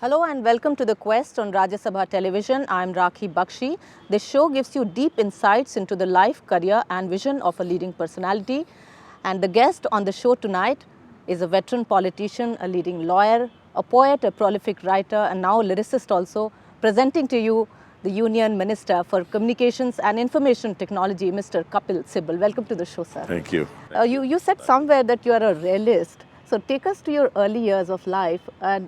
Hello and welcome to The Quest on Rajya Sabha Television. I am Rakhee Bakshee. This show gives you deep insights into the life, career and vision of a leading personality. And the guest on the show tonight is a veteran politician, a leading lawyer, a poet, a prolific writer and now a lyricist also, presenting to you the Union Minister for Communications and Information Technology, Mr. Kapil Sibal. Welcome to the show, sir. Thank you. You said somewhere that you are a realist. So take us to your early years of life.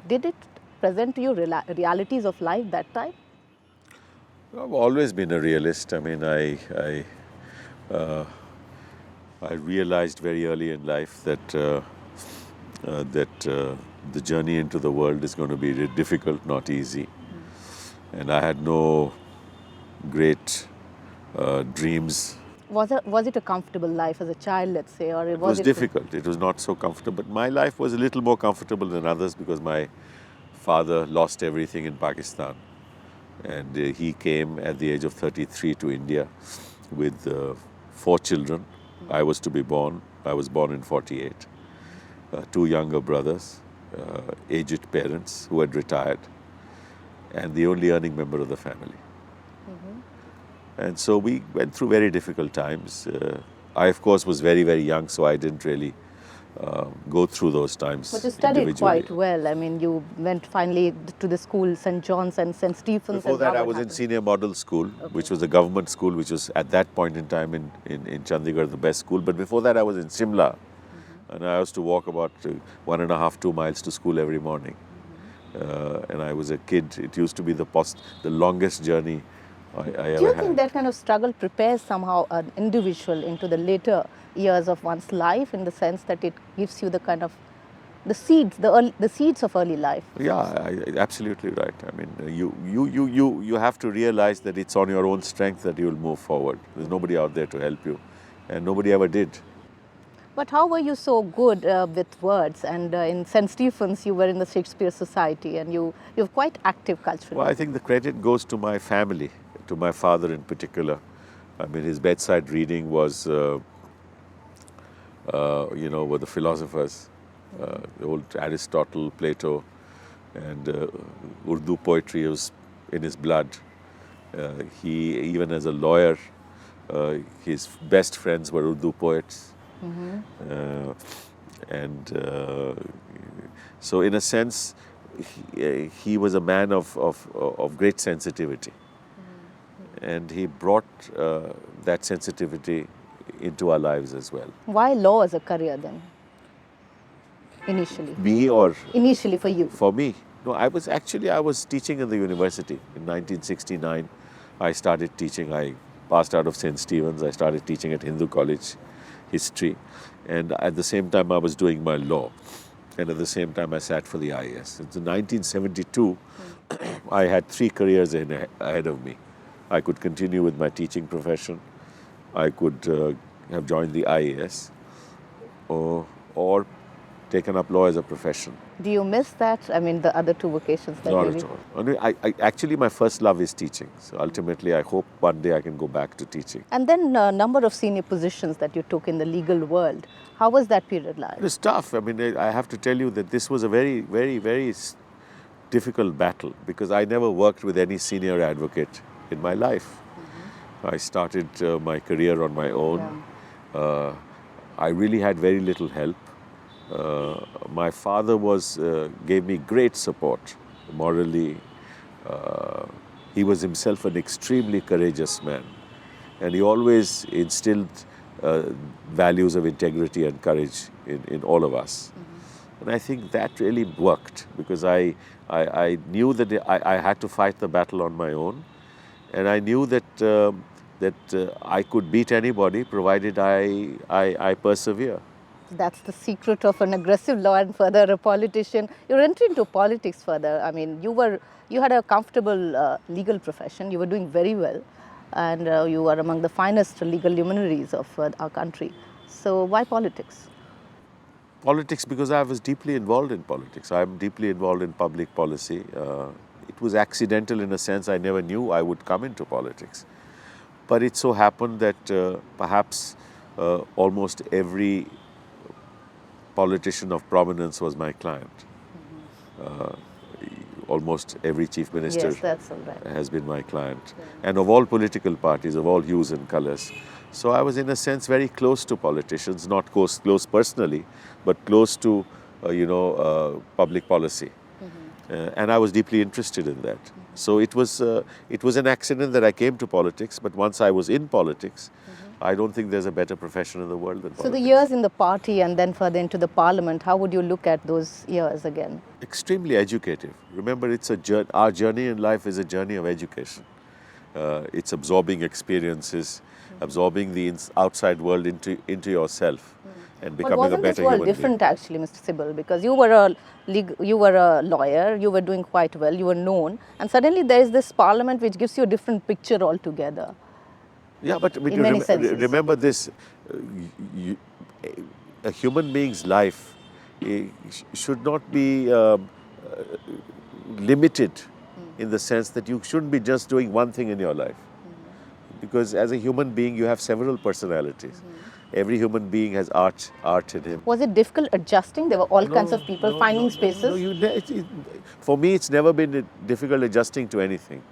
Did it present to you realities of life that time? I've always been a realist. I mean, I realized very early in life that the journey into the world is going to be difficult, not easy. And I had no great dreams. Was it a comfortable life as a child, let's say, or It was difficult. It was not so comfortable. But my life was a little more comfortable than others because my father lost everything in Pakistan. And he came at the age of 33 to India with 4 children. I was to be born. I was born in 48. 2 younger brothers, aged parents who had retired, and the only earning member of the family. And so we went through very difficult times. I, of course, was very, very young, so I didn't really go through those times. But you studied quite well. I mean, you went finally to the school, St. John's and St. Stephen's. Before that, I was in senior model school, which was a government school, which was at that point in time in Chandigarh the best school. But before that, I was in Simla. And I used to walk about 1.5 to 2 miles to school every morning. And I was a kid. It used to be the longest journey I ever had. Do you think that kind of struggle prepares somehow an individual into the later years of one's life, in the sense that it gives you the kind of the seeds of early life? Yeah, absolutely right. I mean, you have to realize that it's on your own strength that you will move forward. There's nobody out there to help you, and nobody ever did. But how were you so good with words? And in St. Stephen's, you were in the Shakespeare Society, and you're quite active culturally. Well, I think the credit goes to my family, to my father in particular. I mean, his bedside reading was, were the philosophers, the old Aristotle, Plato, and Urdu poetry was in his blood. He, even as a lawyer, his best friends were Urdu poets. So in a sense, he was a man of great sensitivity. And he brought that sensitivity into our lives as well. Why law as a career then, initially? Me or? Initially for you. For me. No, I was teaching in the university. In 1969, I started teaching. I passed out of St. Stephen's. I started teaching at Hindu College, history. And at the same time, I was doing my law. And at the same time, I sat for the IAS. In 1972, I had 3 careers ahead of me. I could continue with my teaching profession. I could have joined the IAS or taken up law as a profession. Do you miss that? I mean, the other 2 vocations that Not at all. Actually, my first love is teaching. So ultimately, I hope one day I can go back to teaching. And then a number of senior positions that you took in the legal world. How was that period like? It was tough. I mean, I have to tell you that this was a very, very, very difficult battle because I never worked with any senior advocate in my life. I started my career on my own. Yeah. I really had very little help. My father gave me great support morally. He was himself an extremely courageous man, and he always instilled values of integrity and courage in all of us. And I think that really worked because I knew that I had to fight the battle on my own, and I knew that I could beat anybody provided I persevere. That's the secret of an aggressive lawyer and further a politician. Your entry into politics further, I mean, you had a comfortable legal profession, you were doing very well, and you were among the finest legal luminaries of our country. So why politics? Politics because I was deeply involved in politics. I'm deeply involved in public policy. It was accidental in a sense. I never knew I would come into politics. But it so happened that perhaps almost every politician of prominence was my client. almost every chief minister Yes, that's all right. has been my client, and of all political parties, of all hues and colors. So I was in a sense very close to politicians, not close personally, but close to, public policy. And I was deeply interested in that. So it was an accident that I came to politics, but once I was in politics, I don't think there's a better profession in the world than So politics. the years in the party and then further into the parliament, how would you look at those years again? Extremely educative. Remember, it's a journey. Our journey in life is a journey of education. It's absorbing experiences, absorbing the outside world into yourself, and becoming But wasn't a better this world human different being. actually, Mr. Sibal? Because you were a lawyer, you were doing quite well, you were known, and suddenly there is this parliament which gives you a different picture altogether. Yeah, but In many senses. remember this: you, a human being's life should not be limited in the sense that you shouldn't be just doing one thing in your life. Because as a human being, you have several personalities. Every human being has art in him. Was it difficult adjusting? There were all kinds of people finding spaces. No, for me, it's never been difficult adjusting to anything.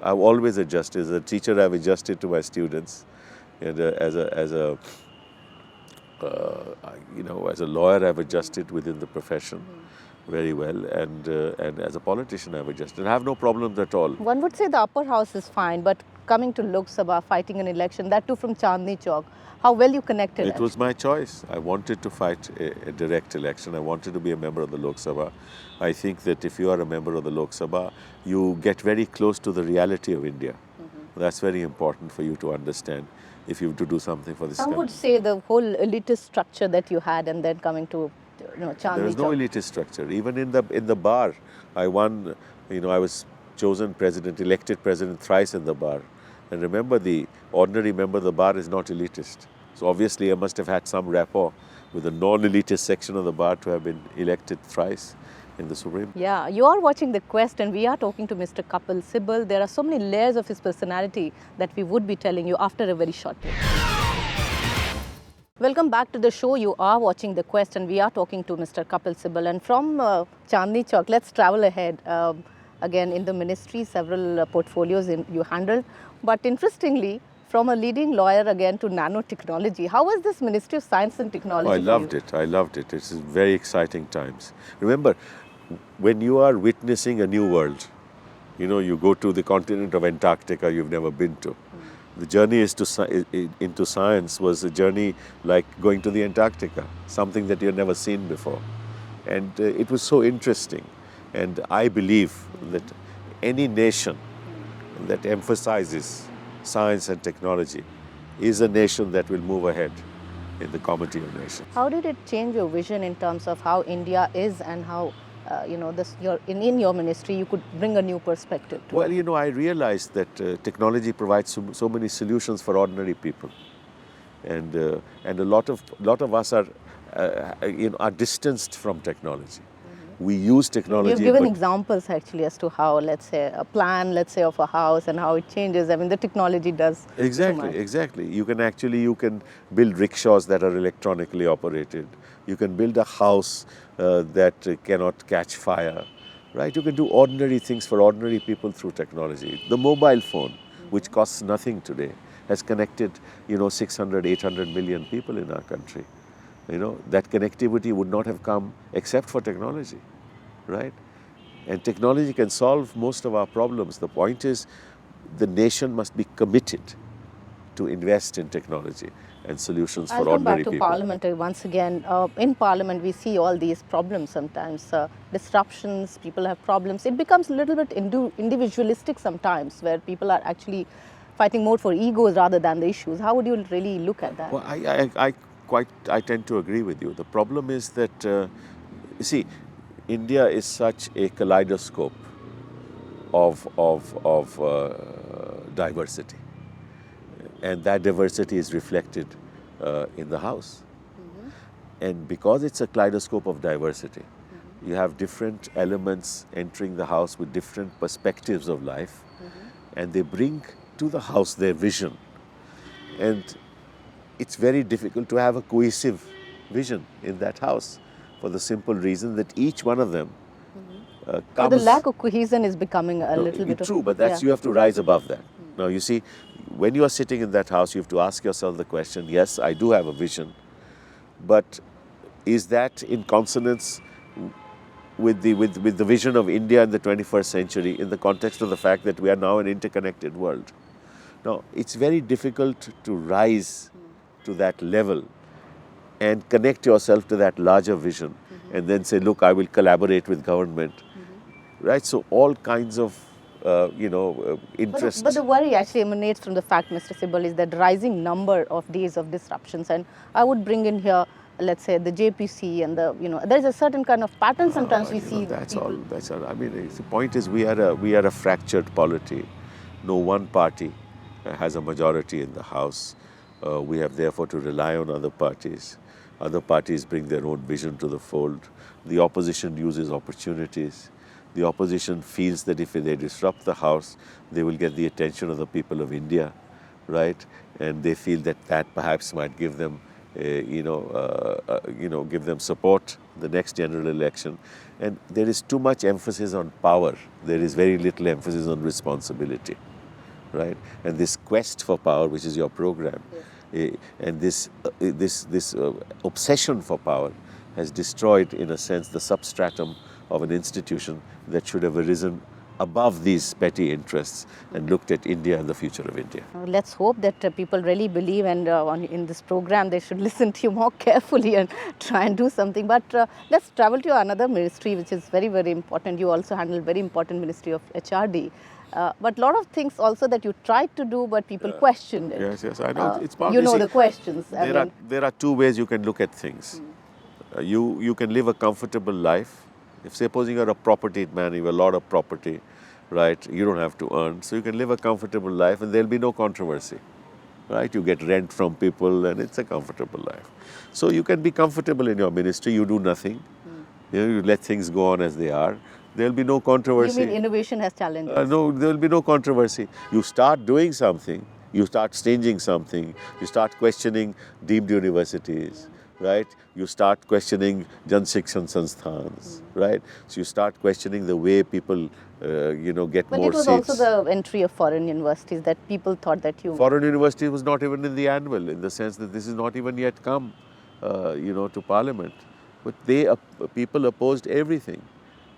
I've always adjusted. As a teacher, I've adjusted to my students, and as a lawyer, I've adjusted within the profession very well, and as a politician, I've adjusted. I have no problems at all. One would say the upper house is fine, but coming to Lok Sabha, fighting an election, that too from Chandni Chowk, how well you connected? It was my choice. I wanted to fight a direct election. I wanted to be a member of the Lok Sabha. I think that if you are a member of the Lok Sabha, you get very close to the reality of India. That's very important for you to understand if you have to do something for this Some country. would say the whole elitist structure that you had and then coming to Chandni There is no Chowk. elitist structure. Even in the bar, I won. I was chosen president, elected president thrice in the bar. And remember, the ordinary member of the bar is not elitist. So obviously, I must have had some rapport with the non-elitist section of the bar to have been elected thrice in the Supreme. Yeah, you are watching The Quest and we are talking to Mr. Kapil Sibal. There are so many layers of his personality that we would be telling you after a very short break. Welcome back to the show. You are watching The Quest and we are talking to Mr. Kapil Sibal. And from Chandni Chowk, let's travel ahead. Again, in the ministry, several portfolios you handled. But interestingly, from a leading lawyer again to nanotechnology, how was this Ministry of Science and Technology? Oh, I loved it. I loved it. It's very exciting times. Remember, when you are witnessing a new world, you go to the continent of Antarctica you've never been to. The journey into science was a journey like going to the Antarctica, something that you've never seen before. And it was so interesting. And I believe that any nation that emphasizes science and technology is a nation that will move ahead in the comity of nations. How did it change your vision in terms of how India is and how, in your ministry, you could bring a new perspective to it? Well, I realized that technology provides so many solutions for ordinary people. And a lot of us are distanced from technology. We use technology. You've given examples actually as to how, let's say, a plan, of a house and how it changes. I mean, the technology does. Exactly. You can build rickshaws that are electronically operated. You can build a house that cannot catch fire, right? You can do ordinary things for ordinary people through technology. The mobile phone, which costs nothing today, has connected, 600, 800 million people in our country. That connectivity would not have come except for technology, right? And technology can solve most of our problems. The point is, the nation must be committed to invest in technology and solutions for ordinary people. I'll come back to Parliament once again. In Parliament, we see all these problems sometimes, disruptions, people have problems. It becomes a little bit individualistic sometimes, where people are actually fighting more for egos rather than the issues. How would you really look at that? Well, I tend to agree with you. The problem is that, India is such a kaleidoscope of diversity. And that diversity is reflected in the House. And because it's a kaleidoscope of diversity, you have different elements entering the House with different perspectives of life, and they bring to the House their vision. And it's very difficult to have a cohesive vision in that House for the simple reason that each one of them But comes... the lack of cohesion is becoming a little bit True, of... but that's, you have to rise above that. Now, you see, when you are sitting in that house, you have to ask yourself the question, yes, I do have a vision, but is that in consonance with the vision of India in the 21st century in the context of the fact that we are now an interconnected world? Now, it's very difficult to rise to that level and connect yourself to that larger vision and then say, look, I will collaborate with government, right? So all kinds of, interest. But the worry actually emanates from the fact, Mr. Sibal, is that rising number of days of disruptions. And I would bring in here, let's say, the JPC and there's a certain kind of pattern sometimes we see. That's all. I mean, the point is we are a fractured polity. No one party has a majority in the House. We have therefore to rely on other parties. Other parties bring their own vision to the fold. The opposition uses opportunities. The opposition feels that if they disrupt the House, they will get the attention of the people of India, right? And they feel that perhaps might give them, give them support the next general election. And there is too much emphasis on power. There is very little emphasis on responsibility, right? And this quest for power, which is your program, and this obsession for power has destroyed, in a sense, the substratum of an institution that should have arisen above these petty interests and looked at India and the future of India. Let's hope that people really believe, and in this program they should listen to you more carefully and try and do something. But let's travel to another ministry which is very, very important. You also handle very important ministry of HRD. But a lot of things also that you tried to do, but people questioned it. Yes, I know. It's part the questions. There are two ways you can look at things. You can live a comfortable life. If supposing you're a property man, you have a lot of property, right? You don't have to earn. So you can live a comfortable life and there'll be no controversy, right? You get rent from people and it's a comfortable life. So you can be comfortable in your ministry. You do nothing. You let things go on as they are. There'll be no controversy. You mean innovation has challenges? No, there will be no controversy. You start doing something, you start changing something, you start questioning deemed universities, right? You start questioning Jan Shikshan Sansthans, right? So you start questioning the way people, get but more But seats. it was also the entry of foreign universities that people thought that you... Foreign university was not even in the annual, in the sense that this is not even yet come, to Parliament. But people opposed everything.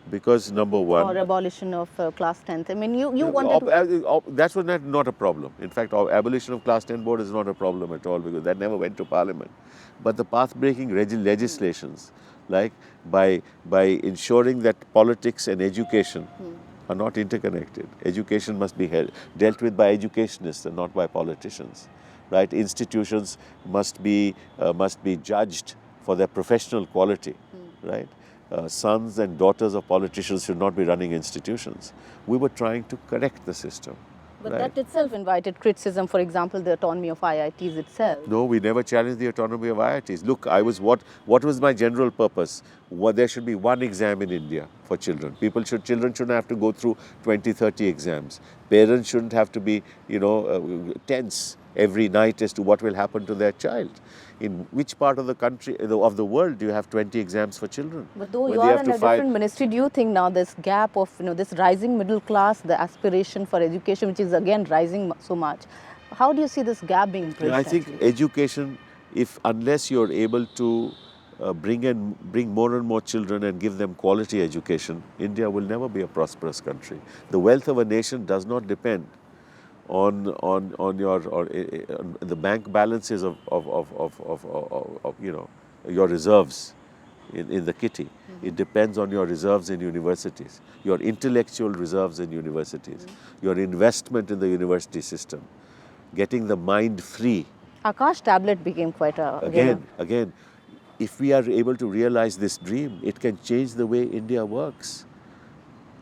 Because number one... Or abolition of class 10th. I mean, you wanted that's not a problem. In fact, abolition of class 10 board is not a problem at all because that never went to Parliament. But the path-breaking legislations, like by ensuring that politics and education are not interconnected. Education must be dealt with by educationists and not by politicians, right? Institutions must be judged for their professional quality, right? Sons and daughters of politicians should not be running institutions. We were trying to correct the system. But right? that itself invited criticism, for example, the autonomy of IITs itself. No, we never challenged the autonomy of IITs. Look, what was my general purpose? There should be one exam in India for children. Children shouldn't have to go through 20, 30 exams. Parents shouldn't have to be, tense every night as to what will happen to their child. In which part of the country, of the world, do you have 20 exams for children? But though you are in a different ministry, do you think now this gap of, this rising middle class, the aspiration for education, which is again rising so much, how do you see this gap being bridged? I think education, unless you're able to bring more and more children and give them quality education, India will never be a prosperous country. The wealth of a nation does not depend on the bank balances of your reserves in the kitty. It depends on your reserves in universities, your intellectual reserves in universities, your investment in the university system, getting the mind free. Akash tablet became quite a... Again, if we are able to realize this dream, it can change the way India works.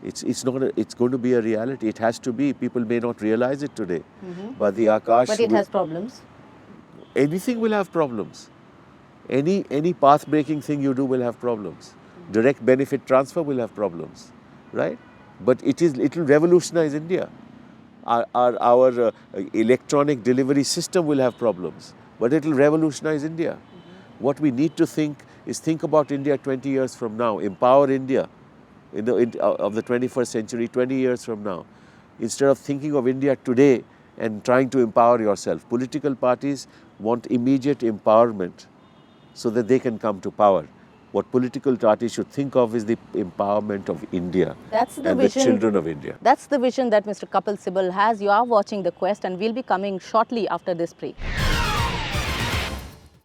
It's going to be a reality. It has to be. People may not realize it today, but the Akash. But it has problems. Anything will have problems. Any path-breaking thing you do will have problems. Direct benefit transfer will have problems, right? But it will revolutionize India. Our electronic delivery system will have problems, but it will revolutionize India. What we need to think about India 20 years from now. Empower India. of the 21st century, 20 years from now, instead of thinking of India today and trying to empower yourself. Political parties want immediate empowerment so that they can come to power. What political parties should think of is the empowerment of India and the children of India. That's the vision that Mr. Kapil Sibal has. You are watching The Quest, and we'll be coming shortly after this break.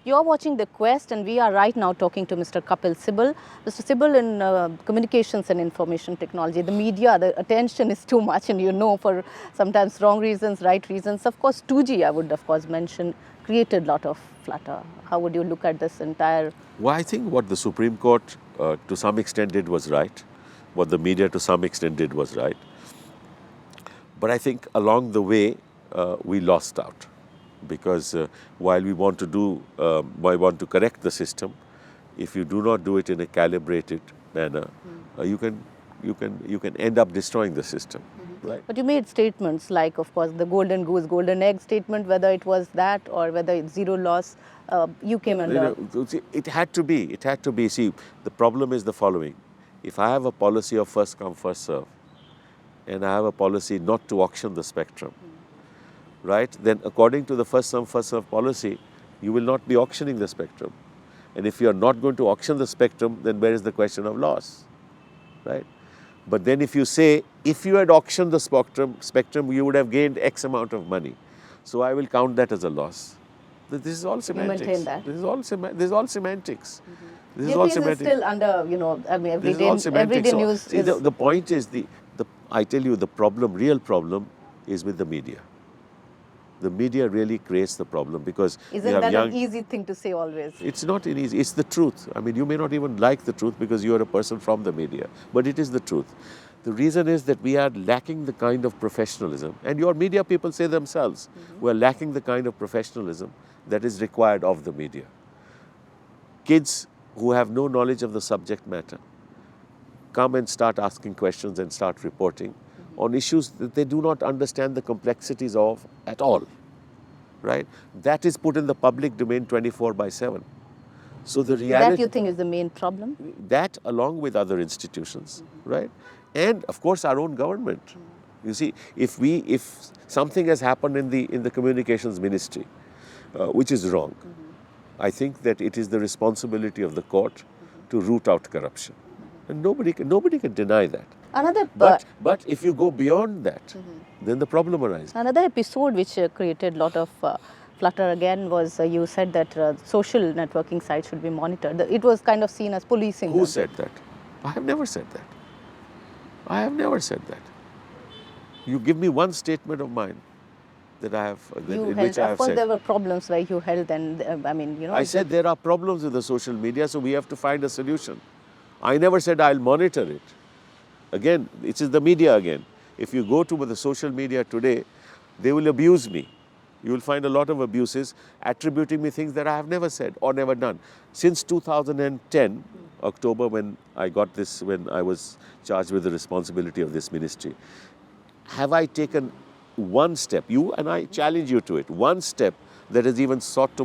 You are watching The Quest, and we are right now talking to Mr. Kapil Sibal. Mr. Sibal, in communications and information technology, the media, the attention is too much, and for sometimes wrong reasons, right reasons. Of course, 2G, I would of course mention, created a lot of flutter. How would you look at this entire? Well, I think what the Supreme Court to some extent did was right. What the media to some extent did was right. But I think along the way, we lost out. Because while we want to correct the system, if you do not do it in a calibrated manner, you can end up destroying the system. Right? But you made statements like, of course, the golden goose, golden egg statement, whether it was that or whether it's zero loss, you came under. It had to be. It had to be. See, the problem is the following. If I have a policy of first come, first serve, and I have a policy not to auction the spectrum, right, then according to the first come, first serve policy, you will not be auctioning the spectrum. And if you are not going to auction the spectrum, then where is the question of loss, right? But then if you say, if you had auctioned the spectrum, you would have gained X amount of money. So I will count that as a loss. This is all semantics. You maintain that? This is all semantics. This is JP all is semantics. still under, everyday So, news. see, the point is, I tell you, the real problem is with the media. The media really creates the problem because Isn't that an easy thing to say always? It's not easy. It's the truth. I mean, you may not even like the truth because you are a person from the media, but it is the truth. The reason is that we are lacking the kind of professionalism, and your media people say themselves, we are lacking the kind of professionalism that is required of the media. Kids who have no knowledge of the subject matter come and start asking questions and start reporting on issues that they do not understand the complexities of at all, right? That is put in the public domain 24/7. So the reality... That you think is the main problem? That along with other institutions, right? And of course our own government. You see, if something has happened in the communications ministry, which is wrong, I think that it is the responsibility of the court to root out corruption. And nobody can deny that. But if you go beyond that, then the problem arises. Another episode which created a lot of flutter again was you said that social networking sites should be monitored. It was kind of seen as policing. Who said that? I have never said that. I have never said that. You give me one statement of mine that I have, in which I have said. Of course, there were problems where you held, and I said there are problems with the social media, so we have to find a solution. I never said I'll monitor it. Again, it is the media again. If you go to the social media today, they will abuse me. You will find a lot of abuses attributing me things that I have never said or never done. Since 2010, October, when I got this, when I was charged with the responsibility of this ministry, have I taken one step, you and I challenge you to it, one step that has even sought to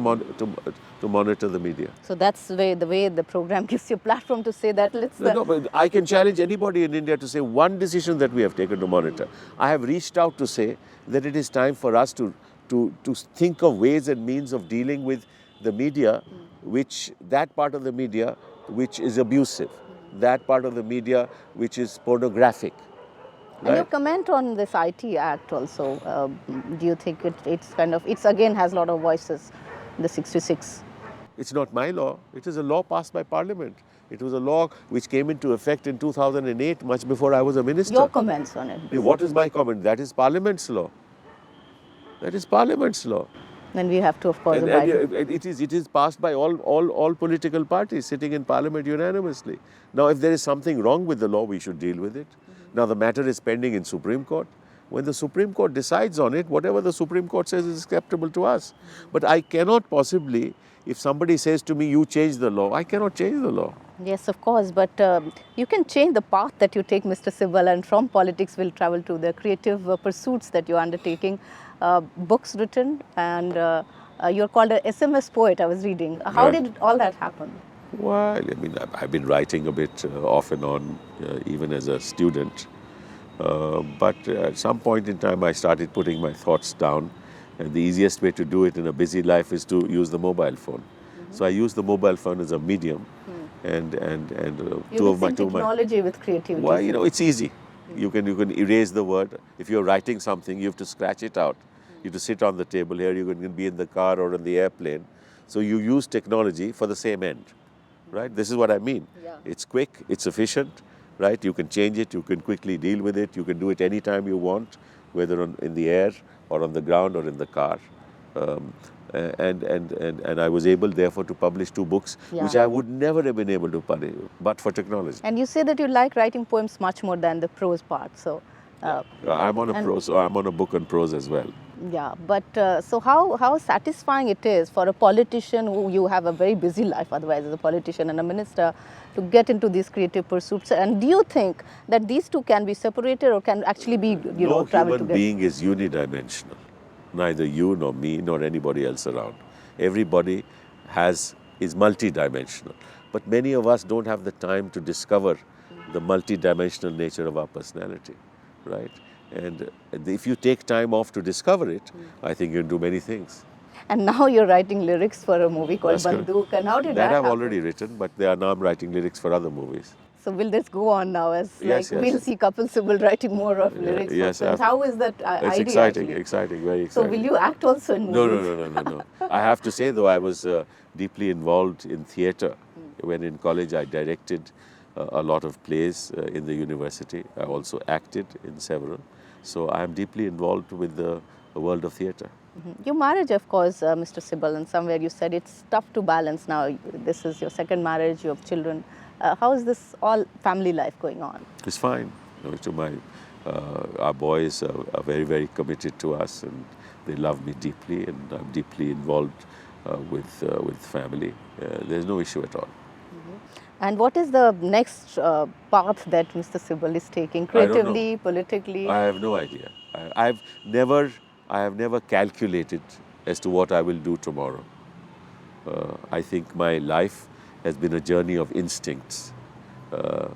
monitor the media? So that's the way the program gives you a platform to say that. No, but I can challenge anybody in India to say one decision that we have taken to monitor. I have reached out to say that it is time for us to think of ways and means of dealing with the media, that part of the media which is abusive, that part of the media which is pornographic. And your comment on this IT Act also, do you think it's again has a lot of voices, the 66? It's not my law. It is a law passed by Parliament. It was a law which came into effect in 2008, much before I was a minister. Your comments on it? What is my comment? That is Parliament's law. That is Parliament's law. Then we have to, of course, abide. It is passed by all political parties sitting in Parliament unanimously. Now, if there is something wrong with the law, we should deal with it. Now, the matter is pending in Supreme Court. When the Supreme Court decides on it, whatever the Supreme Court says is acceptable to us. But I cannot possibly, if somebody says to me, you change the law, I cannot change the law. Yes, of course, but you can change the path that you take, Mr. Sibal, and from politics will travel to the creative pursuits that you're undertaking. Books written, and you're called an SMS poet, I was reading. How did all that happen? Well, I mean, I've been writing a bit off and on, even as a student. But at some point in time, I started putting my thoughts down. And the easiest way to do it in a busy life is to use the mobile phone. So I use the mobile phone as a medium. And You're mixing technology with creativity. Why, it's easy. You can erase the word. If you're writing something, you have to scratch it out. You have to sit on the table here. You can be in the car or in the airplane. So you use technology for the same end, right? This is what I mean. Yeah. It's quick. It's efficient, right? You can change it. You can quickly deal with it. You can do it anytime you want, whether in the air or on the ground or in the car. Um, and I was able, therefore, to publish 2 books, which I would never have been able to publish, but for technology. And you say that you like writing poems much more than the prose part. So, I'm on a prose. I'm on a book on prose as well. yeah, but so how satisfying it is for a politician who you have a very busy life otherwise as a politician and a minister to get into these creative pursuits. And do you think that these two can be separated or can actually be, No travel human together? being is unidimensional. Neither you nor me nor anybody else around. Everybody is multidimensional. But many of us don't have the time to discover the multidimensional nature of our personality, right? And if you take time off to discover it, I think you can do many things. And now you're writing lyrics for a movie called That's correct. Bandook. And how did That I've happen? already written, but now I'm writing lyrics for other movies. So will this go on now as Yes, yes. we'll see Kapil Sibal writing more of lyrics? yes, for films? How is that It's idea? exciting, actually? exciting, very So exciting. will you act also in movies? No. I have to say, though, I was deeply involved in theatre. When in college, I directed a lot of plays in the university. I also acted in several. So I am deeply involved with the world of theatre. Your marriage, of course, Mr. Sibal, and somewhere you said it's tough to balance now. This is your second marriage, you have children. How is this all family life going on? It's fine. Our boys are very, very committed to us, and they love me deeply, and I'm deeply involved with family. There's no issue at all. And what is the next path that Mr. Sibal is taking, creatively, politically? I have no idea. I have never calculated as to what I will do tomorrow. I think my life has been a journey of instincts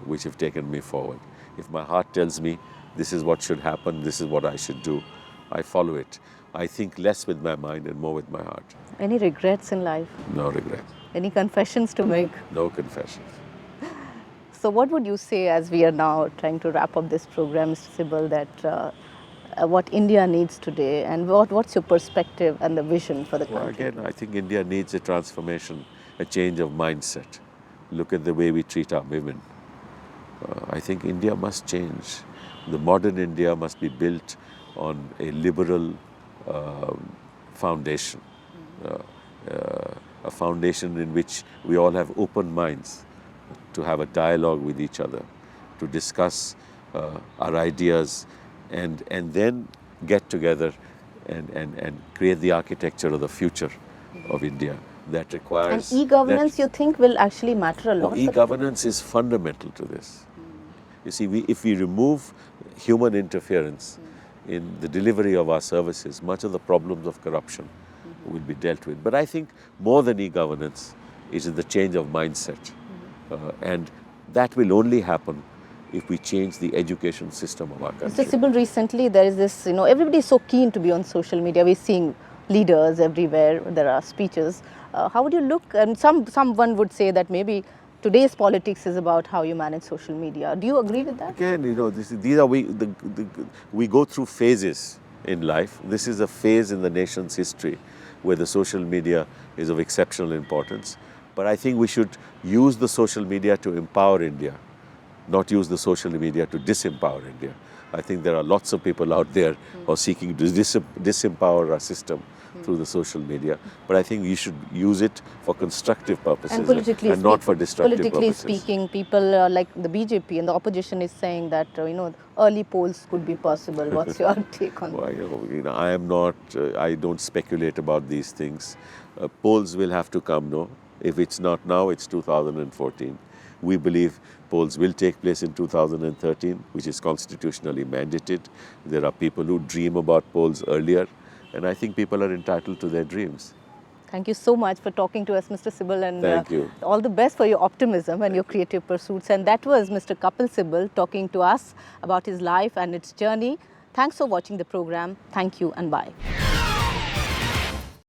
which have taken me forward. If my heart tells me this is what should happen, this is what I should do, I follow it. I think less with my mind and more with my heart. Any regrets in life? No regret. Any confessions to make? No confessions. So what would you say, as we are now trying to wrap up this program, Mr. Sibal, that what India needs today, and what's your perspective and the vision for the country? Well, again, I think India needs a transformation, a change of mindset. Look at the way we treat our women. I think India must change. The modern India must be built on a liberal foundation, a foundation in which we all have open minds to have a dialogue with each other, to discuss our ideas, and then get together and create the architecture of the future of India that requires... And e-governance, you think, will actually matter a lot? E-governance is fundamental to this. You see, if we remove human interference in the delivery of our services, much of the problems of corruption will be dealt with. But I think more than e-governance is the change of mindset. And that will only happen if we change the education system of our country. Mr. Sibal, recently there is this, everybody is so keen to be on social media. We're seeing leaders everywhere, there are speeches. How would you look, and someone would say that maybe today's politics is about how you manage social media. Do you agree with that? Again, we go through phases in life. This is a phase in the nation's history where the social media is of exceptional importance. But I think we should use the social media to empower India, not use the social media to disempower India. I think there are lots of people out there who are seeking to disempower our system through the social media. But I think we should use it for constructive purposes and not for destructive politically purposes. Speaking, people like the BJP and the opposition is saying that, early polls could be possible. What's your take on that? Well, I don't speculate about these things. Polls will have to come, no? If it's not now, it's 2014. We believe polls will take place in 2013, which is constitutionally mandated. There are people who dream about polls earlier, and I think people are entitled to their dreams. Thank you so much for talking to us, Mr. Sibal, and Thank you. all the best for your optimism and your creative pursuits. And that was Mr. Kapil Sibal talking to us about his life and its journey. Thanks for watching the program. Thank you and bye.